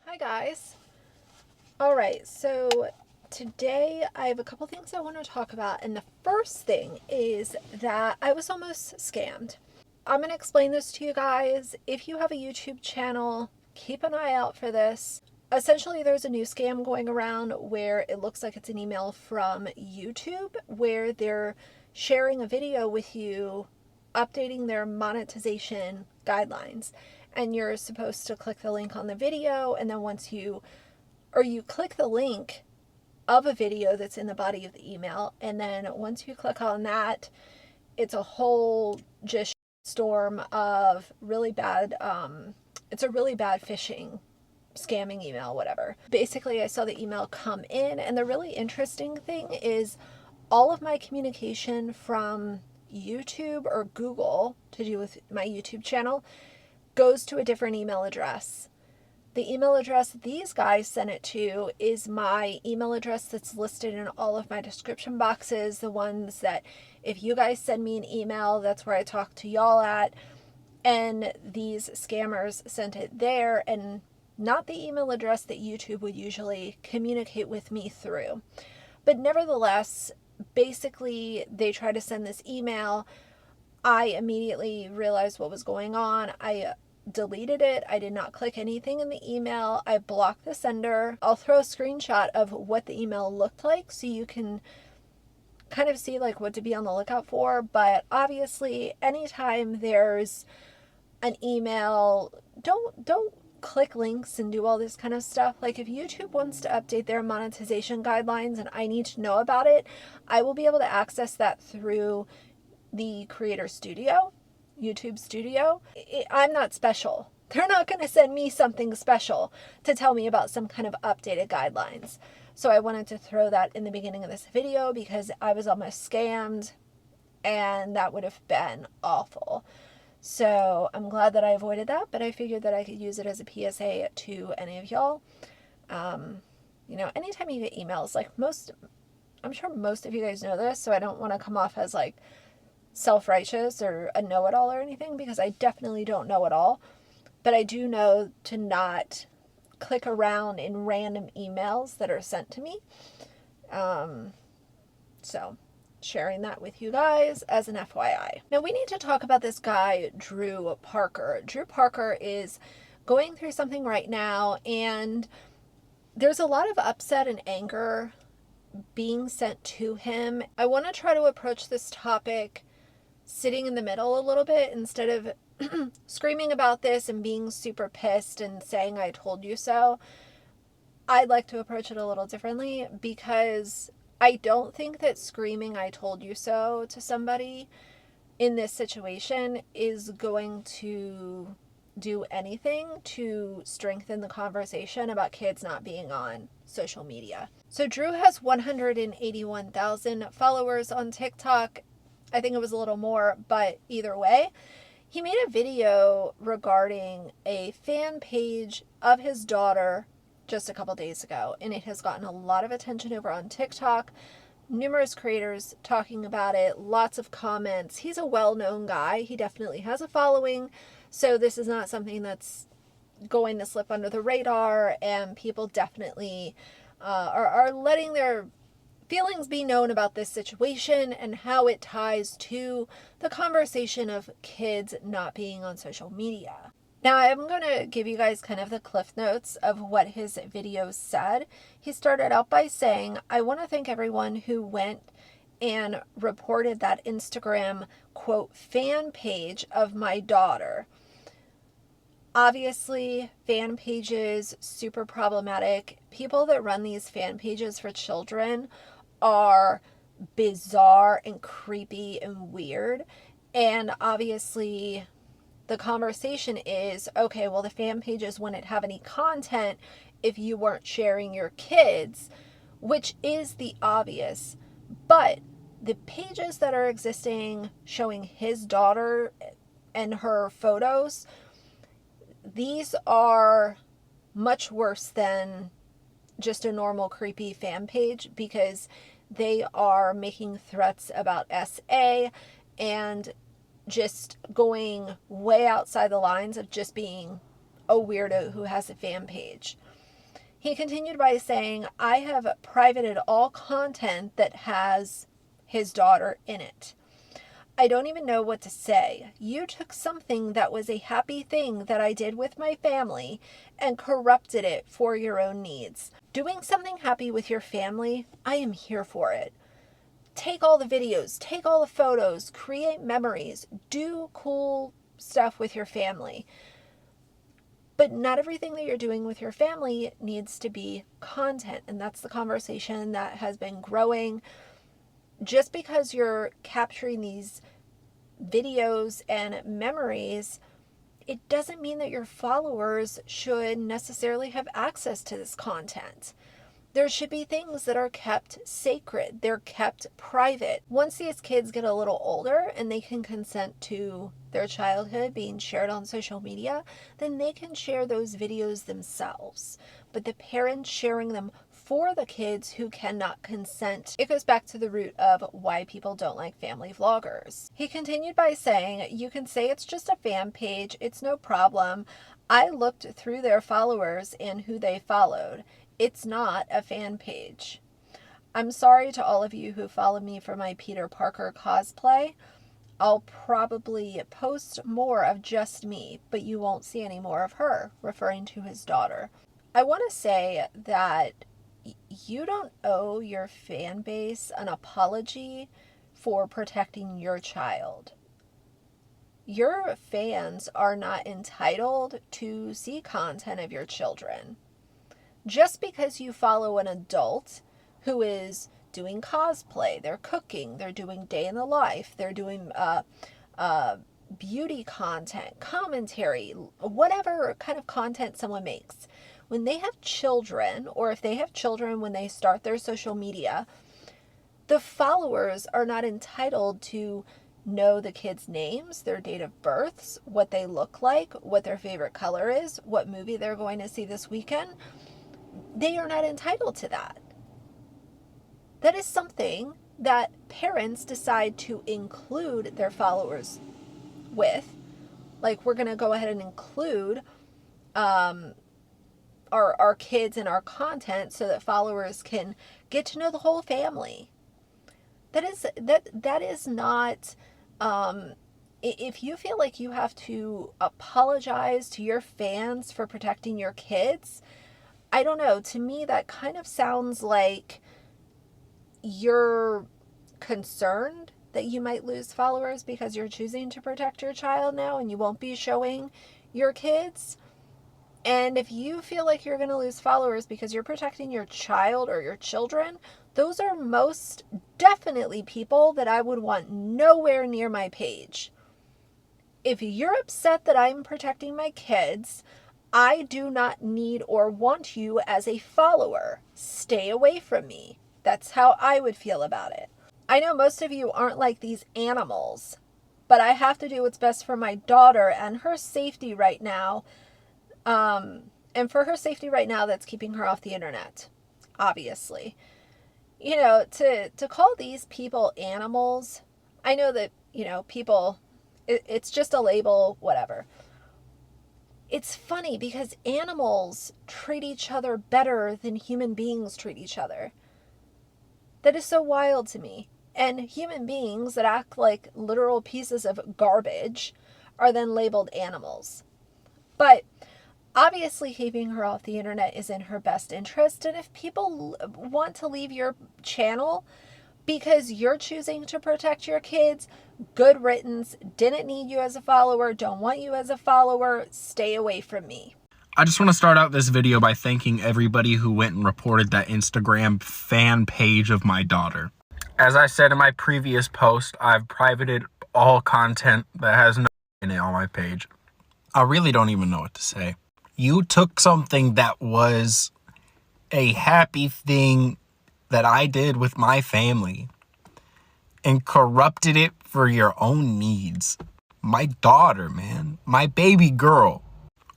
Hi guys. All right, so today I have a couple things I want to talk about, and the first thing is that I was almost scammed. I'm going to explain this to you guys. If you have a YouTube channel, keep an eye out for this. Essentially, there's a new scam going around where it looks like it's an email from YouTube where they're sharing a video with you updating their monetization guidelines. And you're supposed to click the link on the video, and then you click the link of a video that's in the body of the email, and then once you click on that, it's a whole just storm of really bad it's a really bad phishing scamming email, whatever. Basically, I saw the email come in, and the really interesting thing is all of my communication from YouTube or Google to do with my YouTube channel goes to a different email address. The email address these guys sent it to is my email address that's listed in all of my description boxes, the ones that if you guys send me an email, that's where I talk to y'all at. And these scammers sent it there, and not the email address that YouTube would usually communicate with me through. But nevertheless, basically, they try to send this email. I immediately realized what was going on. I deleted it. I did not click anything in the email. I blocked the sender. I'll throw a screenshot of what the email looked like so you can kind of see like what to be on the lookout for. But obviously, anytime there's an email, don't click links and do all this kind of stuff. Like if YouTube wants to update their monetization guidelines and I need to know about it, I will be able to access that through the Creator Studio, YouTube Studio. I'm not special. They're not going to send me something special to tell me about some kind of updated guidelines. So I wanted to throw that in the beginning of this video because I was almost scammed and that would have been awful. So I'm glad that I avoided that, but I figured that I could use it as a PSA to any of y'all. Anytime you get emails, I'm sure most of you guys know this, so I don't want to come off as like self-righteous or a know-it-all or anything, because I definitely don't know it all, but I do know to not click around in random emails that are sent to me. So sharing that with you guys as an FYI. Now we need to talk about this guy, Drew Parker. Drew Parker is going through something right now, and there's a lot of upset and anger being sent to him. I want to try to approach this topic sitting in the middle a little bit instead of screaming about this and being super pissed and saying I told you so. I'd like to approach it a little differently because I don't think that screaming I told you so to somebody in this situation is going to do anything to strengthen the conversation about kids not being on social media. So Drew has 181,000 followers on TikTok. I think it was a little more, but either way, he made a video regarding a fan page of his daughter just a couple days ago, and it has gotten a lot of attention over on TikTok. Numerous creators talking about it, lots of comments. He's a well-known guy. He definitely has a following, so this is not something that's going to slip under the radar, and people definitely are letting their feelings be known about this situation and how it ties to the conversation of kids not being on social media. Now, I'm going to give you guys kind of the cliff notes of what his video said. He started out by saying, I want to thank everyone who went and reported that Instagram, quote, fan page of my daughter. Obviously, fan pages, super problematic. People that run these fan pages for children are bizarre and creepy and weird. And obviously, the conversation is, okay, well, the fan pages wouldn't have any content if you weren't sharing your kids, which is the obvious. But the pages that are existing showing his daughter and her photos, these are much worse than just a normal creepy fan page because they are making threats about SA and just going way outside the lines of just being a weirdo who has a fan page. He continued by saying, I have privated all content that has his daughter in it. I don't even know what to say. You took something that was a happy thing that I did with my family and corrupted it for your own needs. Doing something happy with your family, I am here for it. Take all the videos, take all the photos, create memories, do cool stuff with your family. But not everything that you're doing with your family needs to be content. And that's the conversation that has been growing. Just because you're capturing these videos and memories, it doesn't mean that your followers should necessarily have access to this content. There should be things that are kept sacred. They're kept private. Once these kids get a little older and they can consent to their childhood being shared on social media, then they can share those videos themselves. But the parents sharing them for the kids who cannot consent, it goes back to the root of why people don't like family vloggers. He continued by saying, you can say it's just a fan page. It's no problem. I looked through their followers and who they followed. It's not a fan page. I'm sorry to all of you who follow me for my Peter Parker cosplay. I'll probably post more of just me, but you won't see any more of her, referring to his daughter. I want to say that you don't owe your fan base an apology for protecting your child. Your fans are not entitled to see content of your children. Just because you follow an adult who is doing cosplay, they're cooking, they're doing day in the life, they're doing beauty content, commentary, whatever kind of content someone makes. When they have children, or if they have children when they start their social media, the followers are not entitled to know the kids' names, their date of births, what they look like, what their favorite color is, what movie they're going to see this weekend. They are not entitled to that. That is something that parents decide to include their followers with. Like, we're going to go ahead and include our kids in our content so that followers can get to know the whole family. That is not, if you feel like you have to apologize to your fans for protecting your kids, I don't know. To me, that kind of sounds like you're concerned that you might lose followers because you're choosing to protect your child now and you won't be showing your kids. And if you feel like you're going to lose followers because you're protecting your child or your children, those are most definitely people that I would want nowhere near my page. If you're upset that I'm protecting my kids, I do not need or want you as a follower. Stay away from me. That's how I would feel about it. I know most of you aren't like these animals, but I have to do what's best for my daughter and her safety right now. And for her safety right now, that's keeping her off the internet, obviously. You know, to call these people animals, I know that, you know, people, it's just a label, whatever. It's funny because animals treat each other better than human beings treat each other. That is so wild to me. And human beings that act like literal pieces of garbage are then labeled animals. But obviously keeping her off the internet is in her best interest. And if people want to leave your channel because you're choosing to protect your kids, good riddance. Didn't need you as a follower. Don't want you as a follower. Stay away from me. I just want to start out this video by thanking everybody who went and reported that Instagram fan page of my daughter. As I said in my previous post, I've privated all content that has no in it on my page. I really don't even know what to say. You took something that was a happy thing that I did with my family and corrupted it for your own needs. My daughter, man, my baby girl.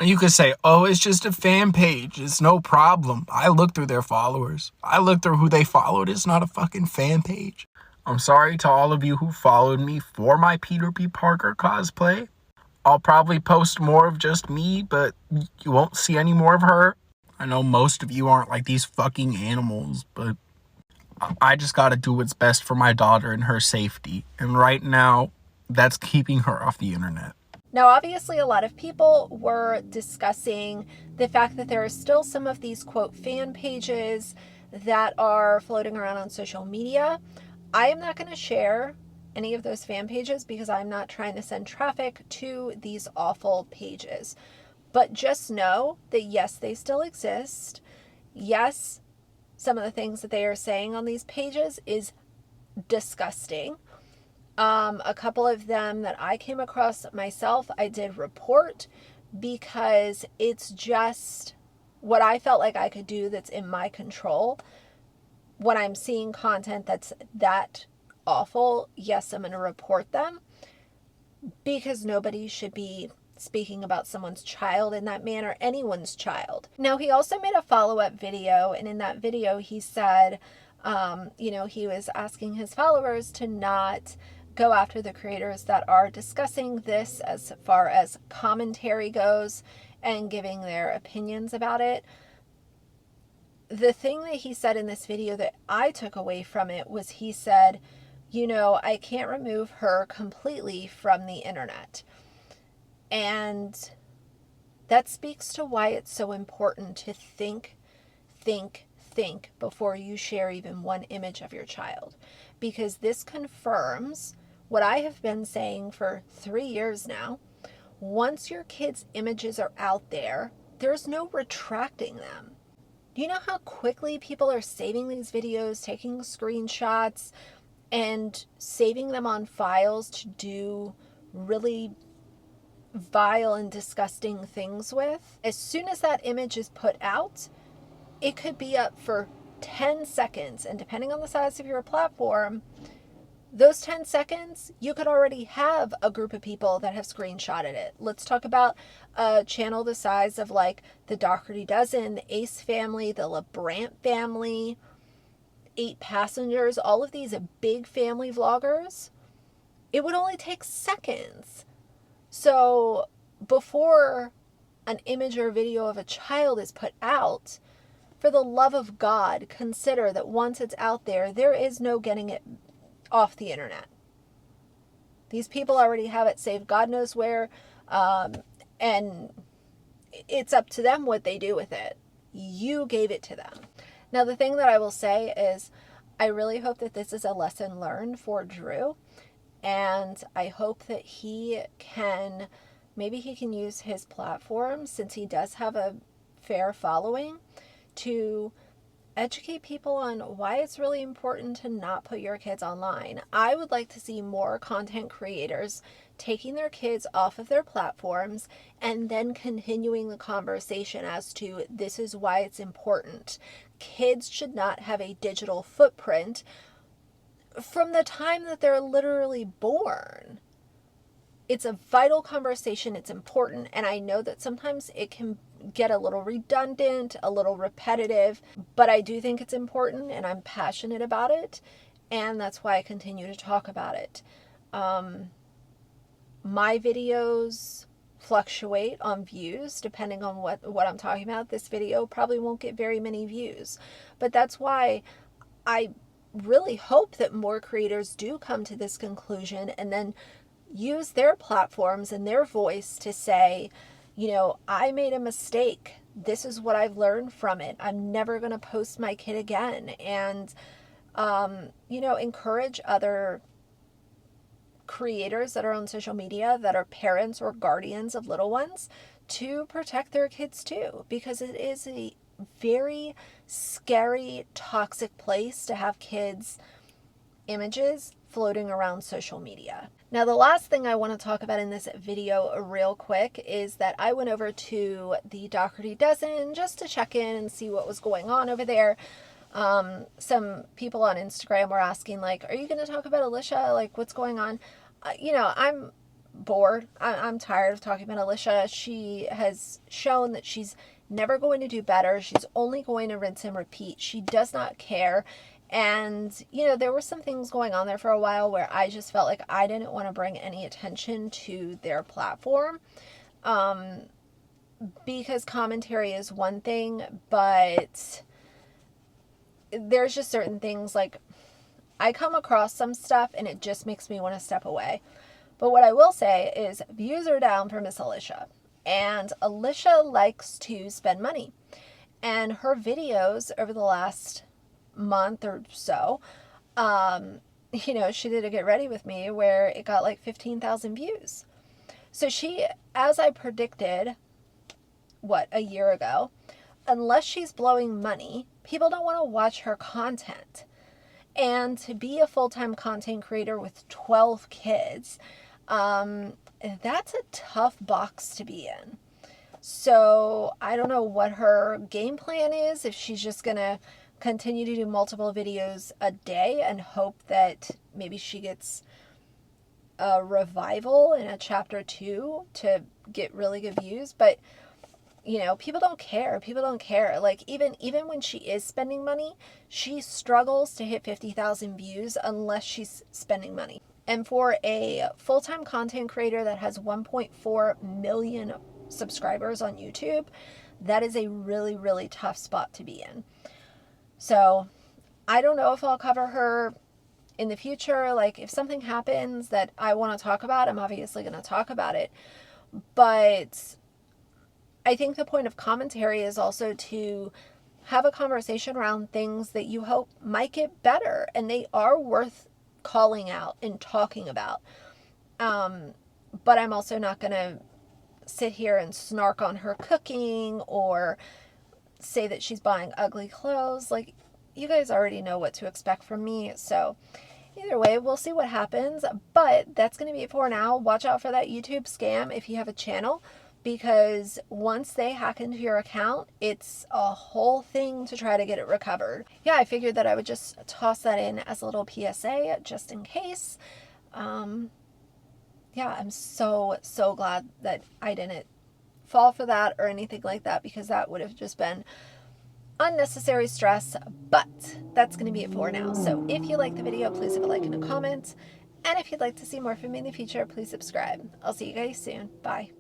And you could say, oh, it's just a fan page. It's no problem. I looked through their followers. I looked through who they followed. It's not a fucking fan page. I'm sorry to all of you who followed me for my Peter B. Parker cosplay. I'll probably post more of just me, but you won't see any more of her. I know most of you aren't like these fucking animals, but I just gotta do what's best for my daughter and her safety. And right now, that's keeping her off the internet. Now, obviously, a lot of people were discussing the fact that there are still some of these, quote, fan pages that are floating around on social media. I am not going to share any of those fan pages because I'm not trying to send traffic to these awful pages. But just know that, yes, they still exist. Yes, some of the things that they are saying on these pages is disgusting. A couple of them that I came across myself, I did report because it's just what I felt like I could do that's in my control. When I'm seeing content that's that awful, yes, I'm going to report them because nobody should be speaking about someone's child in that manner, anyone's child. Now, he also made a follow-up video, and in that video he said, he was asking his followers to not go after the creators that are discussing this as far as commentary goes and giving their opinions about it. The thing that he said in this video that I took away from it was he said, I can't remove her completely from the internet. And that speaks to why it's so important to think before you share even one image of your child. Because this confirms what I have been saying for 3 years now. Once your kids' images are out there, there's no retracting them. Do you know how quickly people are saving these videos, taking screenshots, and saving them on files to do really vile and disgusting things with? As soon as that image is put out, it could be up for 10 seconds, and depending on the size of your platform, those 10 seconds, you could already have a group of people that have screenshotted it. Let's talk about a channel the size of like the Doherty Dozen, the Ace family, the LeBrant family, 8 Passengers, all of these big family vloggers. It would only take seconds. So before an image or video of a child is put out, for the love of God, consider that once it's out there, there is no getting it off the internet. These people already have it saved God knows where, and it's up to them what they do with it. You gave it to them. Now, the thing that I will say is I really hope that this is a lesson learned for Drew, and I hope that maybe he can use his platform, since he does have a fair following, to educate people on why it's really important to not put your kids online. I would like to see more content creators taking their kids off of their platforms and then continuing the conversation as to this is why it's important. Kids should not have a digital footprint from the time that they're literally born. It's a vital conversation. It's important. And I know that sometimes it can get a little redundant, a little repetitive, but I do think it's important and I'm passionate about it. And that's why I continue to talk about it. My videos fluctuate on views depending on what I'm talking about. This video probably won't get very many views, but that's why I really hope that more creators do come to this conclusion and then use their platforms and their voice to say, I made a mistake. This is what I've learned from it. I'm never going to post my kid again. And, encourage other creators that are on social media that are parents or guardians of little ones to protect their kids too, because it is a very scary, toxic place to have kids' images floating around social media. Now, the last thing I want to talk about in this video real quick is that I went over to the Doherty Dozen just to check in and see what was going on over there. Some people on Instagram were asking, like, are you going to talk about Alicia? Like, what's going on? I'm bored. I'm tired of talking about Alicia. She has shown that she's never going to do better. She's only going to rinse and repeat. She does not care. And, there were some things going on there for a while where I just felt like I didn't want to bring any attention to their platform. because commentary is one thing, but there's just certain things, like, I come across some stuff and it just makes me want to step away. But what I will say is views are down for Miss Alicia. And Alicia likes to spend money. And her videos over the last month or so, she did a Get Ready With Me where it got like 15,000 views. So she, as I predicted, a year ago, unless she's blowing money, people don't want to watch her content. And to be a full-time content creator with 12 kids, that's a tough box to be in. So I don't know what her game plan is, if she's just going to continue to do multiple videos a day and hope that maybe she gets a revival in a chapter 2 to get really good views. But people don't care. People don't care. Like, even when she is spending money, she struggles to hit 50,000 views unless she's spending money. And for a full-time content creator that has 1.4 million subscribers on YouTube, that is a really, really tough spot to be in. So I don't know if I'll cover her in the future. Like, if something happens that I want to talk about, I'm obviously going to talk about it. But I think the point of commentary is also to have a conversation around things that you hope might get better, and they are worth calling out and talking about. But I'm also not going to sit here and snark on her cooking or say that she's buying ugly clothes. Like, you guys already know what to expect from me. So either way, we'll see what happens. But that's going to be it for now. Watch out for that YouTube scam if you have a channel, because once they hack into your account, it's a whole thing to try to get it recovered. Yeah, I figured that I would just toss that in as a little PSA just in case. Yeah, I'm so glad that I didn't fall for that or anything like that, because that would have just been unnecessary stress. But that's going to be it for now. So if you like the video, please leave a like and a comment. And if you'd like to see more from me in the future, please subscribe. I'll see you guys soon. Bye.